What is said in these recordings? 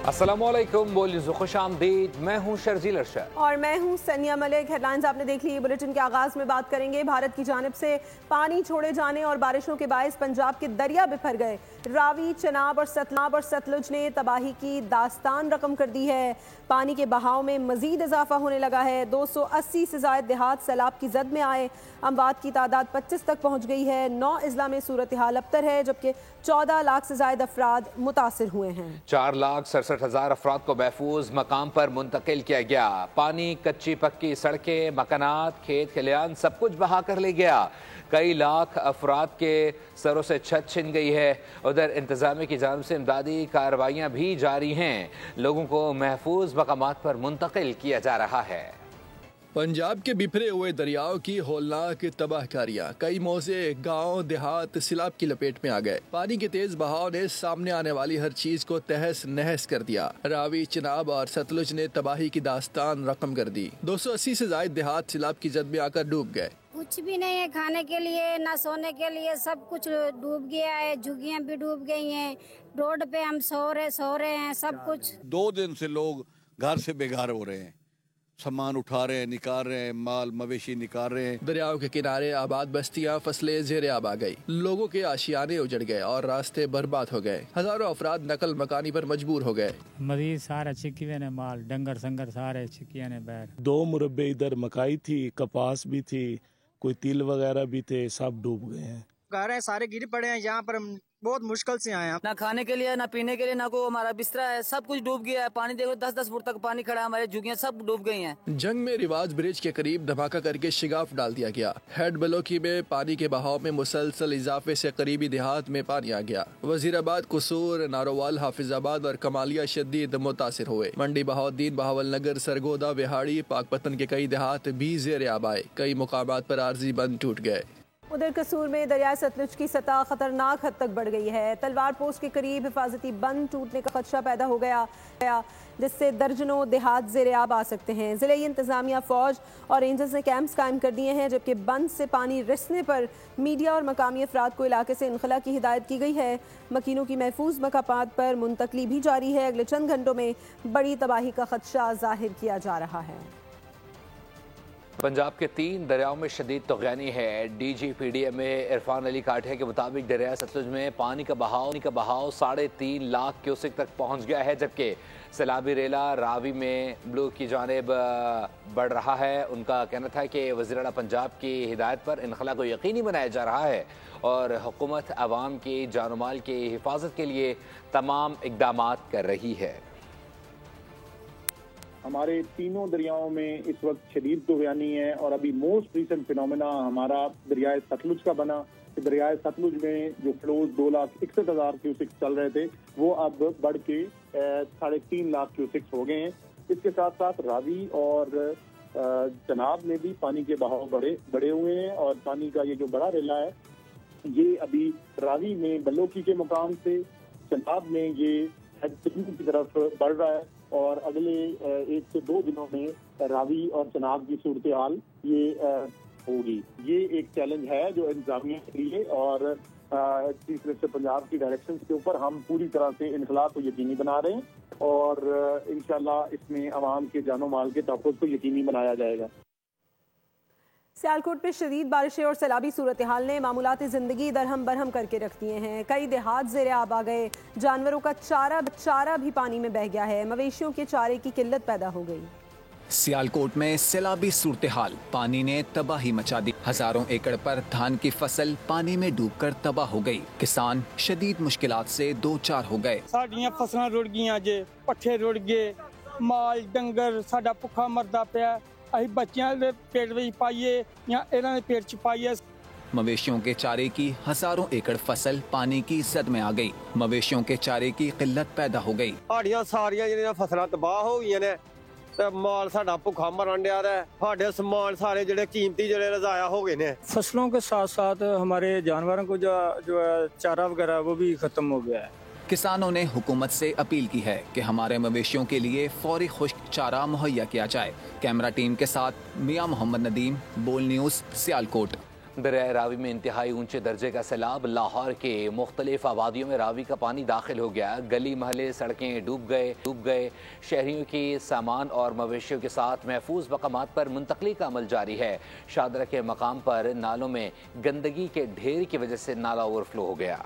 अस्सलामुअलैकुम, बोलिए खुश आमदीद। मैं हूँ शर्जील अरशद और मैं हूँ सनिया मलिक। हेडलाइंस आपने देख ली। बुलेटिन के आगाज में बात करेंगे भारत की जानिब से पानी छोड़े जाने और बारिशों के बायस पंजाब के दरिया बिफर गए। रावी, चनाब और सतलुज ने तबाही की दास्तान रकम कर दी है। पानी के बहाव में मजीद इजाफा होने लगा है। 280 से ज्यादा देहात सैलाब की जद में आए। अमवात की तादाद 25 तक पहुँच गई है। 9 अजला में सूरत हाल अबतर है, जबकि 14 लाख से ज्यादा अफराद मुतासिर हुए हैं। 4,67,000 अफराद को महफूज मकाम पर मुंतकिल किया गया। पानी कच्ची पक्की सड़कें, मकानात, खेत खलियान सब कुछ बहा कर ले गया। कई लाख अफराद के सरों से छत छिन गई है। उधर इंतजामिया की जानिब से इमदादी कार्रवाइयाँ भी जारी हैं। लोगों को महफूज मकामात पर मुंतकिल किया जा रहा है। पंजाब के बिखरे हुए दरियाओं की होलनाक तबाहकारियां, कई मौजे, गांव, देहात सैलाब की लपेट में आ गए। पानी के तेज बहाव ने सामने आने वाली हर चीज को तहस नहस कर दिया। रावी, चिनाब और सतलुज ने तबाही की दास्तान रकम कर दी। 280 से ज्यादा देहात सैलाब की जद में आकर डूब गए। कुछ भी नहीं है खाने के लिए, ना सोने के लिए, सब कुछ डूब गया है। झुग्गियां भी डूब गई हैं। रोड पे हम सो रहे हैं सब कुछ। 2 दिन से लोग घर से बेघर हो रहे हैं, सामान उठा रहे हैं, निकाल रहे हैं, माल मवेशी निकाल रहे हैं। दरियाओं के किनारे आबाद बस्तियां, फसलें ज़ेरे आब आ गई। लोगों के आशियाने उजड़ गए और रास्ते बर्बाद हो गए। हजारों अफराद नकल मकानी पर मजबूर हो गए। मरीज सारा चिक्की ने माल डंगर संगर सारे चिक्किया ने बैर। 2 मुरब्बे इधर मकाई थी, कपास भी थी, कोई तिल वगैरह भी थे, सब डूब गए हैं। घर है सारे गिर पड़े हैं। यहाँ पर बहुत मुश्किल से आए हैं। ना खाने के लिए, ना पीने के लिए, ना कोई हमारा बिस्तरा है, सब कुछ डूब गया है। पानी देखो 10-10 फुट तक पानी खड़ा है। हमारे झुग्गियां सब डूब गई हैं। जंग में रिवाज ब्रिज के करीब धमाका करके शिगाफ डाल दिया गया। हेड बलोकी में पानी के बहाव में मुसलसल इजाफे से करीबी देहात में पानी आ गया। वजीराबाद, कुसूर, नारोवाल, हाफिजाबाद और कमालिया शदीद मुतासिर हुए। मंडी, बहाउद्दीन, बहावल नगर, सरगोदा, विहाड़ी, पाकपतन के कई देहात भी ज़ेरे आब आए। कई मुकामात पर आर्जी बंद टूट गए। उधर कसूर में दरिया सतलुज की सतह खतरनाक हद तक बढ़ गई है। तलवार पोस्ट के करीब हिफाजती बंद टूटने का खदशा पैदा हो गया, जिससे दर्जनों देहात ज़ेरे आब आ सकते हैं। ज़िले इंतजामिया, फौज और रेंजर्स ने कैंप्स कायम कर दिए हैं, जबकि बंद से पानी रिसने पर मीडिया और मकामी अफराद को इलाके से इनखला की हिदायत की गई है। मकीनों की महफूज मकामात पर मुंतकली भी जारी है। अगले चंद घंटों में बड़ी तबाही का खदशा जाहिर किया जा रहा है। पंजाब के 3 दरियाओं में शदीद तगयानी है। DGPDA में इरफान अली काठिया के मुताबिक दरिया सतलुज में पानी का बहाव 3.5 लाख क्यूसेक तक पहुंच गया है, जबकि सैलाबी रेला रावी में ब्लू की जानिब बढ़ रहा है। उनका कहना था कि वज़ीर-ए-आला पंजाब की हिदायत पर इनखला को यकीनी बनाया जा रहा है और हुकूमत अवाम की जान माल की हिफाजत के लिए तमाम इक़दामात कर रही है। हमारे तीनों दरियाओं में इस वक्त शदीद तगयानी है और अभी मोस्ट रीसेंट फिनोमेना हमारा दरियाए सतलुज का बना। दरियाए सतलुज में जो फ्लोज 2,61,000 क्यूसिक्स चल रहे थे वो अब बढ़ के 3.5 लाख क्यूसिक्स हो गए हैं। इसके साथ साथ रावी और चनाब में भी पानी के बहाव बड़े हुए हैं और पानी का ये जो बड़ा रेला है ये अभी रावी में बलोकी के मुकाम से, चनाब में ये की तरफ बढ़ रहा है और अगले 1 से 2 दिनों में रावी और चनाब की सूरत हाल ये होगी। ये एक चैलेंज है जो इंतजामिया के लिए और चीफ मिनिस्टर पंजाब की डायरेक्शन के ऊपर हम पूरी तरह से इनखला को यकीनी बना रहे हैं और इंशाल्लाह इसमें अवाम के जानो माल के तहफ़्फ़ुज़ को यकीनी बनाया जाएगा। सियालकोट में शदीद बारिशें और सैलाबी सूरत हाल ने मामूलाती ज़िंदगी दरहम बरहम करके रख दिए हैं। कई देहात ज़ेरे आब आ गए। जानवरों का चारा भी पानी में बह गया है। मवेशियों के चारे की किल्लत पैदा हो गई। सियालकोट में सैलाबी सूरत हाल, पानी ने तबाही मचा दी। हजारों एकड़ पर धान की फसल पानी में डूबकर तबाह हो गई। किसान शदीद मुश्किलात से 2-4 हो गए। साडियां फसलां रुड़ गईयां जे, पट्ठे रुड़ गए, माल डंगर साडा भुखा मरदा पिया। अहीं बच्चियां दे पेट विच पाइए या इन्हां दे पेट च पाइए। मवेशियों के चारे की हजारों एकड़ फसल पानी की जद में आ गई। मवेशियों के चारे की किल्लत पैदा हो गई। साडियां सारियां जिहड़ियां फसलां तबाह हो गईयां ने ते माल साडा भुखा मरन दिया है। साडे समान सारे जिहड़े कीमती जिहड़े रजाया हो गए ने। फसलों के साथ साथ हमारे जानवरों को जो है चारा वगैरह वो भी खत्म हो गया है। किसानों ने हुकूमत से अपील की है कि हमारे मवेशियों के लिए फौरी खुश्क चारा मुहैया किया जाए। कैमरा टीम के साथ मियां मोहम्मद नदीम, बोल न्यूज़, सियालकोट। दरियाए रावी में इंतहाई ऊंचे दर्जे का सैलाब। लाहौर के मुख्तलिफ आबादियों में रावी का पानी दाखिल हो गया। गली महले सड़कें डूब गए। शहरियों की सामान और मवेशियों के साथ महफूज मकामात पर मुंतकली का अमल जारी है। शादरा के मकाम पर नालों में गंदगी के ढेर की वजह से नाला ओवरफ्लो हो गया।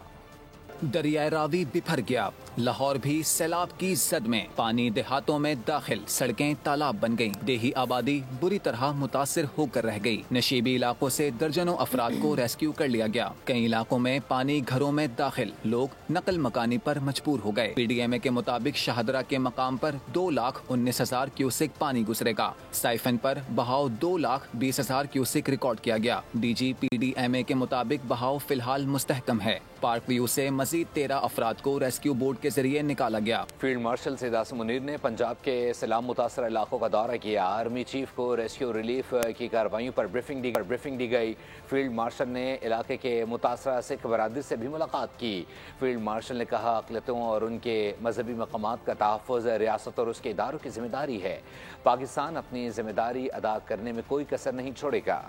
दरियाए रावी बिफर गया। लाहौर भी सैलाब की जद में, पानी देहातों में दाखिल, सड़कें तालाब बन गईं। देही आबादी बुरी तरह मुतासिर होकर रह गई। नशीबी इलाकों से दर्जनों अफराद को रेस्क्यू कर लिया गया। कई इलाकों में पानी घरों में दाखिल, लोग नकल मकानी पर मजबूर हो गए। PDMA के मुताबिक शाहदरा के मकाम पर 2,19,000 क्यूसेक पानी गुजरेगा। साइफन पर बहाव 2,20,000 क्यूसेक रिकॉर्ड किया गया। DG PDMA के मुताबिक बहाव फिलहाल मुस्तहकम है। पार्क व्यू से मजीद 13 अफराद को रेस्क्यू बोट के जरिए निकाला गया। फील्ड मार्शल सैयद आसिम मुनीर ने पंजाब के सैलाब मुतासर इलाकों का दौरा किया। आर्मी चीफ को रेस्क्यू रिलीफ की कार्रवाइयों पर ब्रीफिंग दी गई। फील्ड मार्शल ने इलाके के मुतासरा सिख बरादरी से भी मुलाकात की। फील्ड मार्शल ने कहा अक़लियतों और उनके मजहबी मकामात का तहफ़्फ़ुज़ रियासत और उसके इदारों की जिम्मेदारी है। पाकिस्तान अपनी जिम्मेदारी अदा करने में कोई कसर नहीं छोड़ेगा।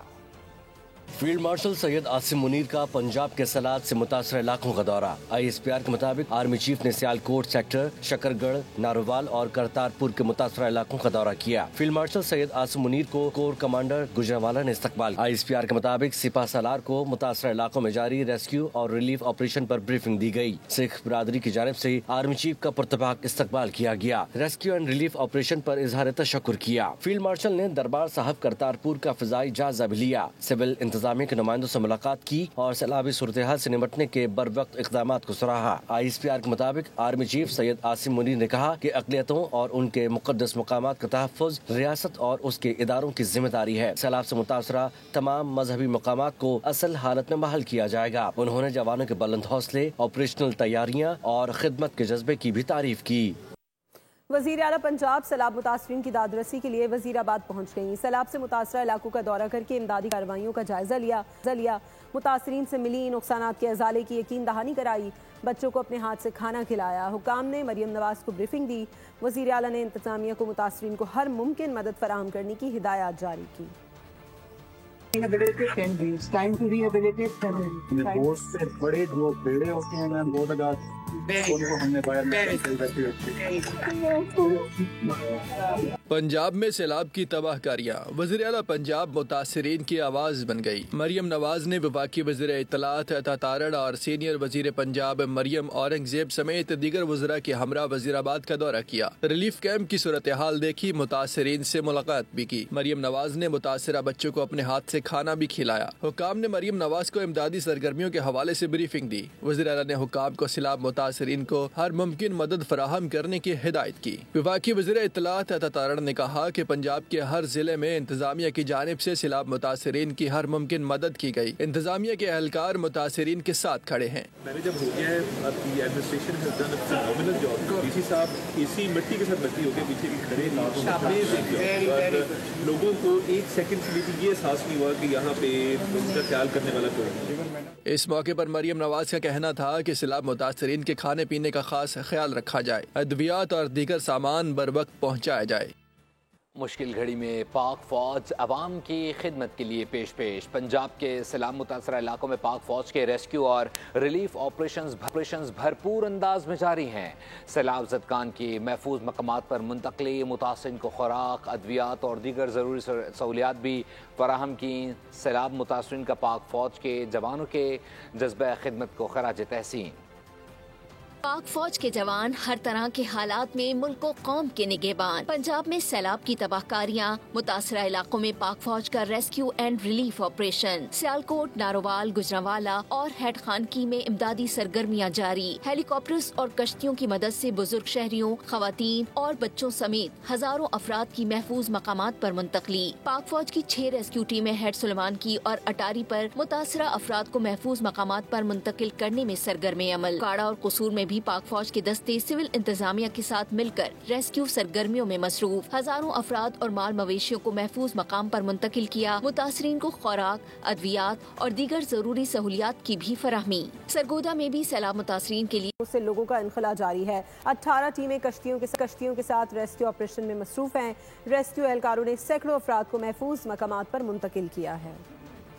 फील्ड मार्शल सैयद आसिम मुनीर का पंजाब के सैलाब से मुतासर इलाकों का दौरा। ISPR के मुताबिक आर्मी चीफ ने सियालकोट सेक्टर, शकरगढ़, नारोवाल और करतारपुर के मुतासर इलाकों का दौरा किया। फील्ड मार्शल सैयद आसिम मुनीर को कोर कमांडर गुजरावाला ने इस्तकबाल। ISPR के मुताबिक सिपा सालार को मुतासर इलाकों में जारी रेस्क्यू और रिलीफ ऑपरेशन पर ब्रीफिंग दी गई। सिख बरादरी की जानिब से आर्मी चीफ का पुरतपाक इस्तकबाल किया गया। रेस्क्यू एंड रिलीफ ऑपरेशन पर इजहार तशक्कुर किया। फील्ड मार्शल ने दरबार साहब करतारपुर का फिजाई जायजा भी लिया। सिविल इंतजामिया के नुमाइंदों से मुलाकात की और सैलाबी सूरत हाल से निपटने के बर वक्त इक़दामात को सराहा। ISPR के मुताबिक आर्मी चीफ सैयद आसिम मुनीर ने कहा कि अक़लियतों और उनके मुक़द्दस मकामात का तहफ़्फ़ुज़ रियासत और उसके इदारों की जिम्मेदारी है। सैलाब से मुतासरा तमाम मजहबी मकामात को असल हालत में बहाल किया जाएगा। उन्होंने जवानों के बुलंद हौसले, ऑपरेशनल तैयारियाँ और खिदमत के जज्बे की भी तारीफ की। वज़ीर आला पंजाब सैलाब मुतासरीन की दादरसी के लिए वज़ीराबाद पहुँच गईं। सैलाब से मुतासरा इलाकों का दौरा करके इमदादी कार्रवाइयों का जायजा लिया। मुतासरीन से मिली नुकसानात के अजाले की यकीन दहानी कराई। बच्चों को अपने हाथ से खाना खिलाया। हुकाम ने मरियम नवाज को ब्रीफिंग दी। वज़ीर आला ने इंतजामिया को मुतासरीन को हर मुमकिन मदद फराहम करने की हिदायत जारी की। बड़े जो पेड़े होते हैं मैम, बहुत पंजाब में सैलाब की तबाहकारियाँ। वज़ीर आला पंजाब मुतासरीन की आवाज़ बन गई। मरियम नवाज ने वफाकी वज़ीर इत्तलात अता तारड़ और सीनियर वज़ीर पंजाब मरियम औरंगजेब समेत दीगर वज़रा के हमरा वज़ीराबाद का दौरा किया। रिलीफ कैंप की सूरत हाल देखी, मुतासरीन से मुलाकात भी की। मरियम नवाज ने मुतासरा बच्चों को अपने हाथ से खाना भी खिलाया। हुकाम ने मरियम नवाज को इमदादी सरगर्मियों के हवाले से ब्रीफिंग दी। वज़ीर आला ने हुकाम को सैलाब मुतासरीन को हर मुमकिन मदद फराहम करने की हिदायत की। वफाकी वज़ीर इत्तलात अता तारड़ ने कहा कि पंजाब के हर जिले में इंतजामिया की जानिब से सैलाब मुतासरीन की हर मुमकिन मदद की गई। इंतजामिया के एहलकार मुतासरीन के साथ खड़े हैं। मैंने जब हो गया है, आपकी administration has done a phenomenal job. DC साहब इसी मिट्टी के साथ लगी होकर पीछे भी खड़े, लोगों को एक सेकंड के लिए ये एहसास नहीं हुआ कि यहाँ पे उनका ख्याल करने वाला कोई नहीं। इस मौके पर मरियम नवाज का कहना था कि सैलाब मुतासरीन के खाने पीने का खास ख्याल रखा जाए, अद्वियात और दीगर सामान बर वक्त पहुँचाया जाए। मुश्किल घड़ी में पाक फौज अवाम की खिदमत के लिए पेश। पंजाब के सैलाब मुतासरा इलाकों में पाक फौज के रेस्क्यू और रिलीफ ऑपरेशंस भरपूर अंदाज में जारी हैं। सैलाब ज़दगान की महफूज मकामात पर मुंतकली, मुतासिरीन को खुराक, अद्वियात और दीगर ज़रूरी सहूलियात भी फराहम की। सैलाब मुतासरीन का पाक फौज के जवानों के जज्बे खिदमत को खराज तहसीन। पाक फौज के जवान हर तरह के हालात में मुल्क व कौम के निगहबान। पंजाब में सैलाब की तबाहकारियाँ, मुतासरा इलाकों में पाक फौज का rescue and relief operation. Sialkot, Narowal, Gujranwala और हेड खानकी में इमदादी सरगर्मियाँ जारी। हेलीकॉप्टर्स और कश्तियों की मदद से बुजुर्ग शहरियों, खवातीन और बच्चों समेत हजारों अफराद की महफूज मकामात पर मुंतकली। पाक फौज की 6 रेस्क्यू टीमें हेड सुलेमान की और अटारी पर मुतासरा अफराद को महफूज मकामात पर मुंतकिल करने में सरगर्म अमल। काड़ा और कसूर में भी पाक फौज के दस्ते सिविल इंतजामिया के साथ मिलकर रेस्क्यू सरगर्मियों में मसरूफ। हजारों अफराद और माल मवेशियों को महफूज मकाम पर मुंतकिल किया। मुतासरीन को खुराक, अद्वियात और दीगर जरूरी सहूलियात की भी फराहमी। सरगोदा में भी सैलाब मुतासरीन के लिए उससे लोगों का इनखला जारी है। 18 टीमें कश्तियों के साथ रेस्क्यू ऑपरेशन में मसरूफ हैं। रेस्क्यू एहलकारों ने सैकड़ों अफराद को महफूज मकामात पर मुंतकिल किया है।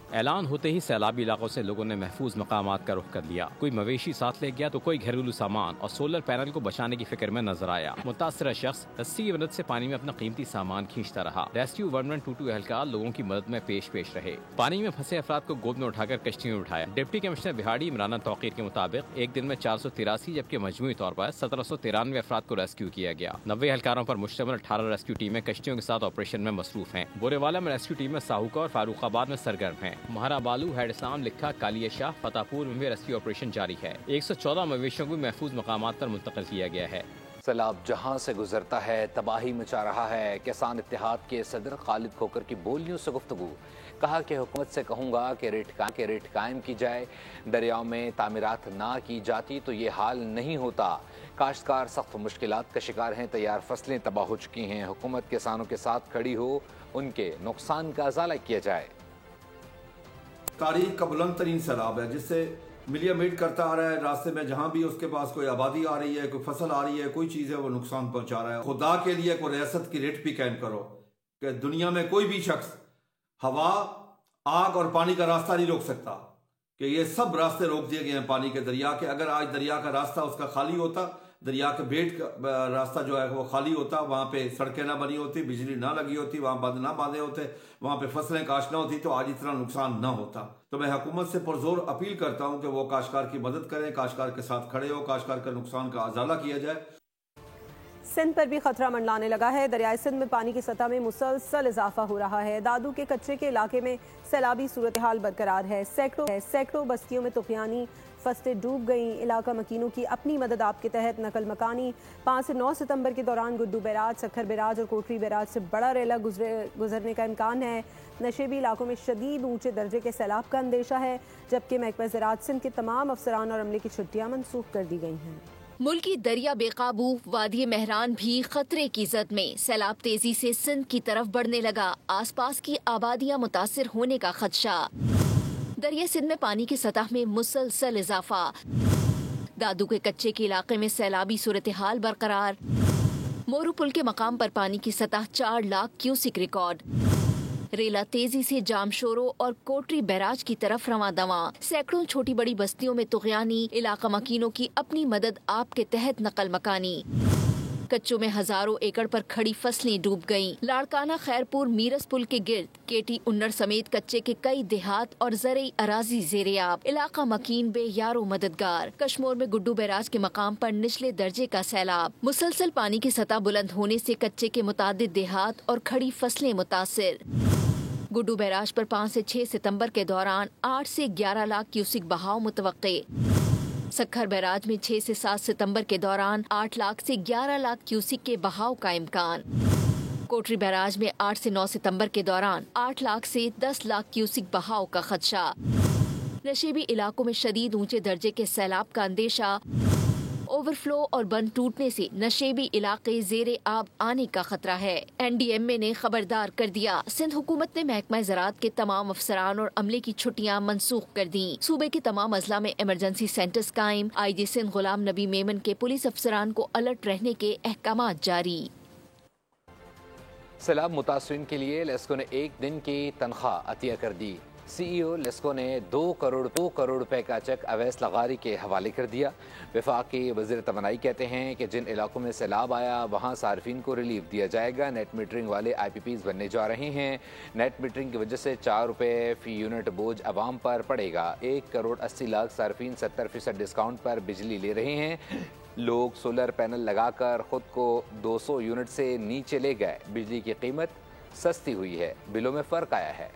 اعلان ہوتے ہی سیلابی علاقوں سے لوگوں نے محفوظ مقامات کا رخ کر لیا. کوئی مویشی ساتھ لے گیا تو کوئی گھریلو سامان اور سولر پینل کو بچانے کی فکر میں نظر آیا. متاثرہ شخص رسی کی مدد سے پانی میں اپنا قیمتی سامان کھینچتا رہا. ریسکیو 1122 اہلکار لوگوں کی مدد میں پیش رہے. پانی میں پھنسے افراد کو گود میں اٹھا کر کشتی میں اٹھایا. ڈپٹی کمشنر بہاڑی عمران توقیر کے مطابق ایک دن میں 483 جبکہ مجموعی طور پر 1793 افراد کو ریسکیو کیا گیا. 90 اہلکاروں پر مشتمل 18 ریسکیو ٹیمیں کشتیوں کے ساتھ آپریشن میں مصروف ہیں. بورے میں ریسکیو ٹیمیں ساہوکا اور فاروق آباد میں سرگرم ہیں. مہارا بالو، ہیڈ اسلام، لکھا، کالیہ شاہ، فتح پور میں بھی ریسکیو آپریشن جاری ہے. 114 مویشیوں کو محفوظ مقامات پر منتقل کیا گیا ہے. سیلاب جہاں سے گزرتا ہے تباہی مچا رہا ہے. کسان اتحاد کے صدر خالد کھوکر کی بولیوں سے گفتگو. کہا کہ حکومت سے کہوں گا کہ ریٹ قائم کی جائے. دریاؤں میں تعمیرات نہ کی جاتی تو یہ حال نہیں ہوتا. کاشتکار سخت مشکلات کا شکار ہیں. تیار فصلیں تباہ ہو چکی ہیں. حکومت کسانوں کے ساتھ کھڑی ہو، ان کے نقصان کا ازالہ کیا جائے. تاریخ کا بلند ترین سیلاب ہے جس سے ملیا میٹ کرتا آ رہا ہے. راستے میں جہاں بھی اس کے پاس کوئی آبادی آ رہی ہے، کوئی فصل آ رہی ہے، کوئی چیز ہے، وہ نقصان پہنچا رہا ہے. خدا کے لیے کوئی ریاست کی ریٹ بھی قائم کرو کہ دنیا میں کوئی بھی شخص ہوا، آگ اور پانی کا راستہ نہیں روک سکتا. کہ یہ سب راستے روک دیے گئے ہیں پانی کے. دریا کے اگر آج دریا کا راستہ اس کا خالی ہوتا، دریا کے بیٹ کا راستہ جو ہے وہ خالی ہوتا، وہاں پہ سڑکیں نہ بنی ہوتی، بجلی نہ لگی ہوتی، وہاں بند نہ باندھے ہوتے، وہاں پہ فصلیں کاشت نہ ہوتی، تو آج اتنا نقصان نہ ہوتا. تو میں حکومت سے پرزور اپیل کرتا ہوں کہ وہ کاشتکار کی مدد کریں، کاشتکار کے ساتھ کھڑے ہو، کاشتکار کے نقصان کا ازالہ کیا جائے. سندھ پر بھی خطرہ منڈلانے لگا ہے. دریائے سندھ میں پانی کی سطح میں مسلسل اضافہ ہو رہا ہے. دادو کے کچے کے علاقے میں سیلابی صورتحال برقرار ہے. سینکڑوں بستیوں میں طوفانی فصلیں ڈوب گئیں. علاقہ مکینوں کی اپنی مدد آپ کے تحت نقل مکانی. 5 سے 9 ستمبر کے دوران گڈو بیراج، سکھر بیراج اور کوٹری بیراج سے بڑا ریلا گزرنے کا امکان ہے. نشیبی علاقوں میں شدید اونچے درجے کے سیلاب کا اندیشہ ہے، جبکہ محکمہ زراعت سندھ کے تمام افسران اور عملے کی چھٹیاں منسوخ کر دی گئی ہیں. ملکی دریا بے قابو، وادی مہران بھی خطرے کی زد میں. سیلاب تیزی سے سندھ کی طرف بڑھنے لگا. آس پاس کی آبادیاں متاثر ہونے کا خدشہ. دریا سندھ میں پانی کی سطح میں مسلسل اضافہ. دادو کے کچے کے علاقے میں سیلابی صورتحال برقرار. مورو پل کے مقام پر پانی کی سطح 4 لاکھ کیوسک ریکارڈ. ریلا تیزی سے جام شورو اور کوٹری بیراج کی طرف رواں دواں. سینکڑوں چھوٹی بڑی بستیوں میں طغیانی. علاقہ مکینوں کی اپنی مدد آپ کے تحت نقل مکانی. کچوں میں ہزاروں ایکڑ پر کھڑی فصلیں ڈوب گئیں. لاڑکانہ، خیرپور، میرس پل کے گرد کیٹی انر سمیت کچے کے کئی دیہات اور زرعی اراضی زیر آب. علاقہ مکین بے یار و مددگار. کشمور میں گڈو بیراج کے مقام پر نچلے درجے کا سیلاب. مسلسل پانی کی سطح بلند ہونے سے کچے کے متعدد دیہات اور کھڑی فصلیں متاثر. گڈو بیراج پر 5 سے 6 ستمبر کے دوران 8 سے 11 لاکھ کیوسک بہاؤ متوقع. سکھر بیراج میں 6 سے 7 ستمبر کے دوران 8 لاکھ سے 11 لاکھ کیوسک کے بہاؤ کا امکان. کوٹری بیراج میں 8 سے 9 ستمبر کے دوران 8 لاکھ سے 10 لاکھ کیوسک بہاؤ کا خدشہ. نشیبی علاقوں میں شدید اونچے درجے کے سیلاب کا اندیشہ. اوور فلو اور بند ٹوٹنے سے نشیبی علاقے زیر آب آنے کا خطرہ ہے. NDMA نے خبردار کر دیا. سندھ حکومت نے محکمہ زراعت کے تمام افسران اور عملے کی چھٹیاں منسوخ کر دیں. صوبے کے تمام اضلاع میں ایمرجنسی سینٹرز قائم. IG سندھ غلام نبی میمن کے پولیس افسران کو الرٹ رہنے کے احکامات جاری. سیلاب متاثرین کے لیے لیسکو نے 1 دن کی تنخواہ عطیہ کر دی. CEO لیسکو نے 2 کروڑ روپے کا چیک اویس لغاری کے حوالے کر دیا. وفاقی وزیر توانائی کہتے ہیں کہ جن علاقوں میں سیلاب آیا وہاں صارفین کو ریلیف دیا جائے گا. نیٹ میٹرنگ والے IPPs بننے جا رہے ہیں. نیٹ میٹرنگ کی وجہ سے 4 روپے فی یونٹ بوجھ عوام پر پڑے گا. 1 کروڑ 80 لاکھ صارفین 70% ڈسکاؤنٹ پر بجلی لے رہے ہیں. لوگ سولر پینل لگا کر خود کو 200 یونٹ سے نیچے لے گئے. بجلی کی قیمت سستی ہوئی ہے. بلوں میں فرق آیا ہے.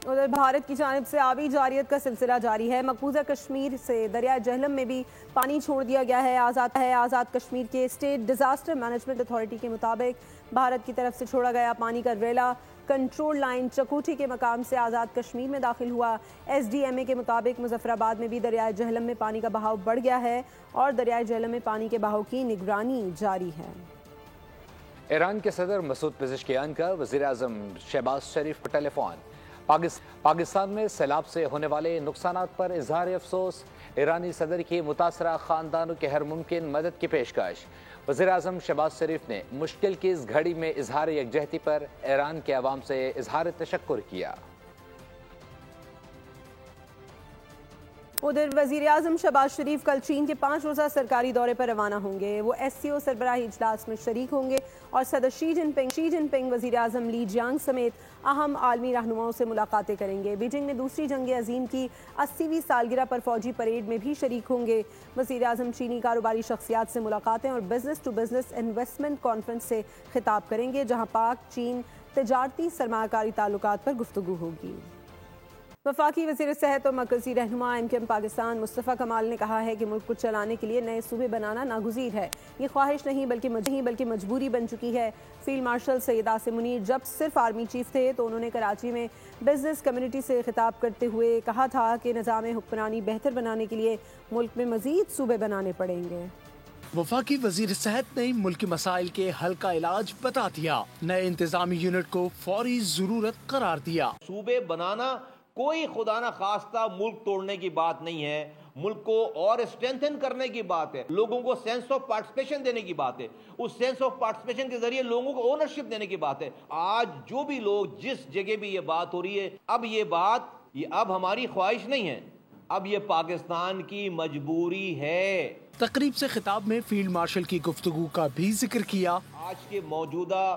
ادھر بھارت کی جانب سے آبی جاریت کا سلسلہ جاری ہے. مقبوضہ کشمیر سے دریائے جہلم میں بھی پانی چھوڑ دیا گیا ہے. آزاد کشمیر کے اسٹیٹ ڈیزاسٹر مینجمنٹ اتھارٹی کے مطابق بھارت کی طرف سے چھوڑا گیا پانی کا ریلا کنٹرول لائن چکوٹھی کے مقام سے آزاد کشمیر میں داخل ہوا. SDMA کے مطابق مظفر آباد میں بھی دریائے جہلم میں پانی کا بہاؤ بڑھ گیا ہے اور دریائے جہلم میں پانی کے بہاؤ کی نگرانی جاری ہے. ایران کے صدر مسعود پزشکیان کا وزیر اعظم شہباز شریف پر ٹیلی فون. पाकिस्तान में सैलाब से होने वाले नुकसानात पर इजहार अफसोस, ईरानी सदर की मुतासरा खानदानों की हर मुमकिन मदद की पेशकश। वज़ीर आज़म शहबाज शरीफ ने मुश्किल की इस घड़ी में इजहार यकजहती पर ईरान के अवाम से इजहार तशक्कुर किया। उधर वज़ीर आज़म शहबाज शरीफ कल चीन के 5 रोज़ा सरकारी दौरे पर रवाना होंगे। वो SCO सरबराही इजलास में शरीक होंगे और सदर शी जिनपिंग वज़ीर आज़म ली जियांग समेत अहम आलमी रहनुमाओं से मुलाकातें करेंगे। बीजिंग में दूसरी जंग अजीम की 80वीं सालगिरह पर फौजी परेड में भी शरीक होंगे। वज़ीर आज़म चीनी कारोबारी शख्सियात से मुलाकातें और business to business investment conference से खिताब करेंगे, जहाँ पाक चीन तजारती सरमायाकारी ताल्लुकात पर गुफ्तगू होगी। वफाकी वज़ीर सेहत और मरकज़ी रहनुमा MKM पाकिस्तान मुस्तफ़ा कमाल ने कहा है कि मुल्क को चलाने के लिए नए सूबे बनाना नागुज़ीर है। ये ख्वाहिश नहीं बल्कि मजबूरी बन चुकी है। फील्ड मार्शल सैयद आसिम मुनीर जब सिर्फ आर्मी चीफ थे तो उन्होंने कराची में बिजनेस कम्युनिटी से खिताब करते हुए कहा था कि निज़ाम हुक्मरानी बेहतर बनाने के लिए मुल्क में मज़ीद सूबे बनाने पड़ेंगे। वफाकी वजीर सेहत ने मुल्की मसाइल के हल का इलाज बता दिया। नए इंतजामी यूनिट को फौरी जरूरत करार दिया। सूबे बनाना कोई खुदा ना खास्ता मुल्क तोड़ने की बात नहीं है, मुल्क को और स्ट्रेंथन करने की बात है, लोगों को सेंस ऑफ पार्टिसिपेशन देने की बात है, उस सेंस ऑफ पार्टिसिपेशन के जरिए लोगों को ओनरशिप देने की बात है। आज जो भी लोग जिस जगह भी ये बात हो रही है, अब हमारी ख्वाहिश नहीं है, अब ये पाकिस्तान की मजबूरी है। तकरीब से खिताब में फील्ड मार्शल की गुफ्तगू का भी जिक्र किया। आज के मौजूदा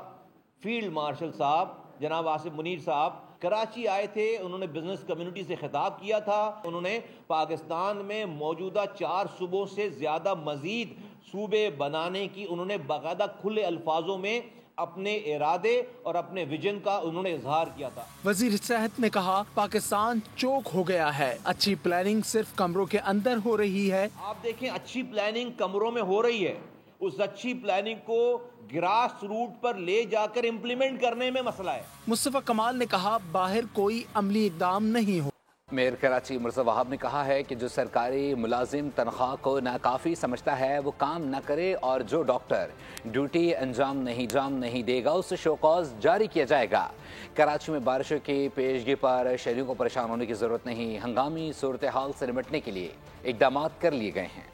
फील्ड मार्शल साहब जनाब आसिम मुनीर साहब कराची आए थे, उन्होंने बिजनेस कम्युनिटी से खिताब किया था। उन्होंने पाकिस्तान में मौजूदा 4 सूबों से ज्यादा मजीद सूबे बनाने की उन्होंने बाकायदा खुले अल्फाजों में अपने इरादे और अपने विजन का उन्होंने इजहार किया था। वजीर सेहत ने कहा पाकिस्तान चौक हो गया है, अच्छी प्लानिंग सिर्फ कमरों के अंदर हो रही है। आप देखें अच्छी प्लानिंग कमरों में हो रही है, उस अच्छी प्लानिंग को ग्रास रूट पर ले जाकर इम्प्लीमेंट करने में मसला है। मुस्तफा कमाल ने कहा बाहर कोई अमली इकदाम नहीं हो। मेयर कराची मिर्जा वहाब ने कहा है कि जो सरकारी मुलाजिम तनख्वाह को नाकाफी समझता है वो काम न करे और जो डॉक्टर ड्यूटी अंजाम नहीं देगा उसे शोकॉज जारी किया जाएगा। कराची में बारिशों की पेशगी पर शहरियों को परेशान होने की जरूरत नहीं, हंगामी सूरत हाल से निपटने के लिए इकदाम कर लिए गए हैं।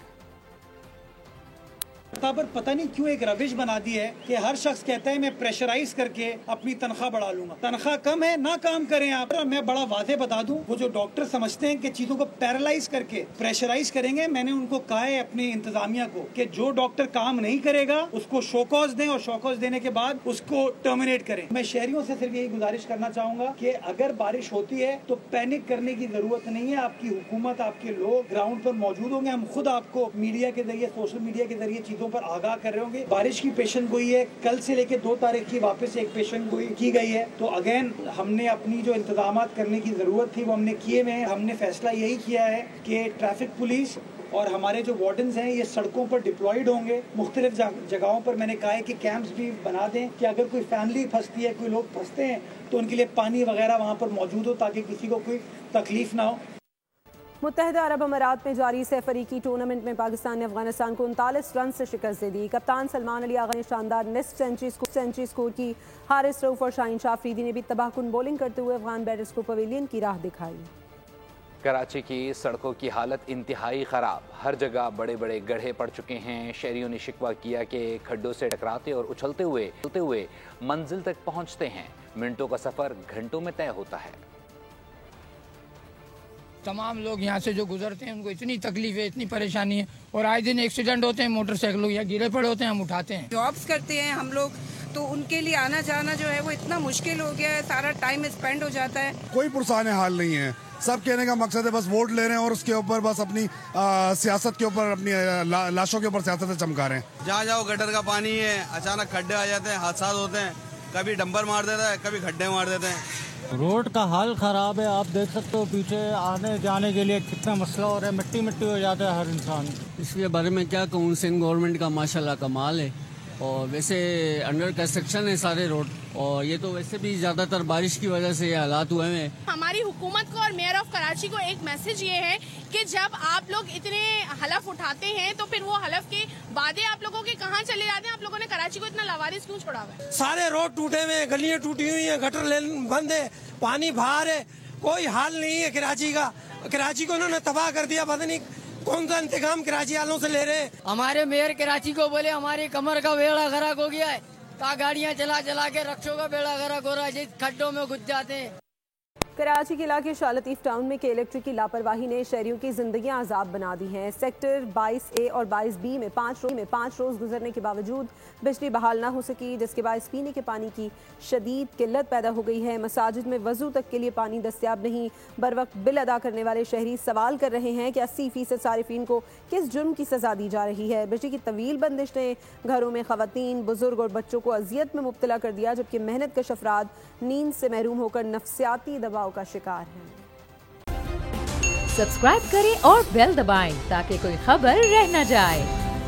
पर पता नहीं क्यों एक रविश बना दी है कि हर शख्स कहता है मैं प्रेशराइज करके अपनी तनख्वाह बढ़ा लूंगा। तनख्वाह कम है ना काम करें आप। और मैं बड़ा वादे बता दूं, वो जो डॉक्टर समझते हैं कि चीजों को पैरालाइज करके प्रेशराइज करेंगे, मैंने उनको कहा है अपनी इंतजामिया को कि जो डॉक्टर काम नहीं करेगा उसको शोकॉज दें और शोकॉज देने के बाद उसको टर्मिनेट करें। मैं शहरियों से सिर्फ यही गुजारिश करना चाहूंगा कि अगर बारिश होती है तो पैनिक करने की जरूरत नहीं है। आपकी हुकूमत, आपके लोग ग्राउंड पर मौजूद होंगे। हम खुद आपको मीडिया के जरिए, सोशल मीडिया के जरिए चीजों पर आगाह कर रहे होंगे। बारिश की पेशन गोई है, कल से लेकर 2 तारीख की वापस एक पेशन गोई की गई है। तो अगेन हमने अपनी जो इंतजामात करने की जरूरत थी वो हमने किए हुए हैं। हमने फैसला यही किया है कि ट्रैफिक पुलिस और हमारे जो वार्डन्स हैं ये सड़कों पर डिप्लॉयड होंगे। मुख्तलिफ जगहों पर मैंने कहा है कि कैंप्स भी बना दें कि अगर कोई फैमिली फंसती है, कोई लोग फंसते हैं तो उनके लिए पानी वगैरह वहाँ पर मौजूद हो ताकि किसी को कोई तकलीफ ना हो। मुत्तहिदा अरब अमारात में जारी सैफरीकी टूर्नामेंट में पाकिस्तान ने अफगानिस्तान को 39 रन से शिकस्त दे दी। कप्तान सलमान अली आगा ने शानदार निस्फ सेंचुरी स्कोर की। हारिस रऊफ और शाहीन शाह अफरीदी ने भी तबाहकुन बॉलिंग करते हुए अफगान बैटर्स को पवेलियन की राह दिखाई। कराची की सड़कों की हालत इंतहाई ख़राब, हर जगह बड़े बड़े गड्ढे पड़ चुके हैं। शहरियों ने शिकवा किया कि खड्डों से टकराते और उछलते हुए मंजिल तक पहुंचते हैं। मिनटों का सफ़र घंटों में तय होता है। तमाम लोग यहाँ से जो गुजरते हैं उनको इतनी तकलीफ है, इतनी परेशानी है और आए दिन एक्सीडेंट होते हैं। मोटरसाइकिल लोग या गिरे पड़े होते हैं, हम उठाते हैं। जॉब्स करते हैं हम लोग तो उनके लिए आना जाना जो है वो इतना मुश्किल हो गया है, सारा टाइम स्पेंड हो जाता है। कोई पुरसाने हाल नहीं है। सब कहने का मकसद है बस वोट ले रहे हैं और उसके ऊपर बस अपनी सियासत के ऊपर, अपनी लाशों के ऊपर सियासत चमका रहे हैं। जहाँ जाओ गटर का पानी है, अचानक खड्डे आ जाते हैं, हादसा होते हैं, कभी डंपर मार देता है, कभी खड्डे मार देते हैं। रोड का हाल ख़राब है, आप देख सकते हो पीछे आने जाने के लिए कितना मसला हो रहा है, मिट्टी मिट्टी हो जाता है हर इंसान। इसके बारे में क्या कहूँ, सिंध गवर्नमेंट का माशाल्लाह कमाल है। और वैसे अंडर कंस्ट्रक्शन है सारे रोड, और ये तो वैसे भी ज़्यादातर बारिश की वजह से ये हालात हुए हैं। हमारी हुकूमत को और मेयर ऑफ कराची को एक मैसेज ये है कि जब आप लोग इतने हलफ उठाते हैं तो फिर वो हलफ के वादे आप लोगों के कहाँ चले जाते हैं? आप लोगों ने कराची को इतना लावारिस क्यों छोड़ा हुआ है? सारे रोड टूटे हुए, गलियां टूटी हुई है, गटर लेन बंद है, पानी बाहर है, कोई हाल नहीं है कराची का। कराची को उन्होंने तबाह कर दिया, पता नहीं कौन सा इंतकाम कराची वालों से ले रहे हैं। हमारे मेयर कराची को बोले हमारी कमर का बेड़ा गरक हो गया है, का गाड़ियाँ चला चला के रक्षों का बेड़ा गरक हो रहा है, जिस खड्डों में घुस जाते हैं। कराची के इलाके शाह लतीफ टाउन में के इलेक्ट्रिक की लापरवाही ने शहरियों की जिंदगियां आजाब बना दी हैं। सेक्टर 22A और 22B में 5 रोज गुजरने के बावजूद बिजली बहाल ना हो सकी, जिसके बायस पीने के पानी की शदीद किल्लत पैदा हो गई है। मसाजिद में वजू तक के लिए पानी दस्तियाब नहीं। बर वक्त बिल अदा करने वाले शहरी सवाल कर रहे हैं कि 80% सारिफीन को किस जुर्म की सजा दी जा रही है। बिजली की तवील बंदिश ने घरों में खवातीन, बुजुर्ग और बच्चों को अजियत में मुब्तला कर दिया, जबकि मेहनत कश अफराद नींद से महरूम होकर नफसियाती दबाव का शिकार है। सब्सक्राइब करें और बेल दबाएं ताकि कोई खबर रह न जाए।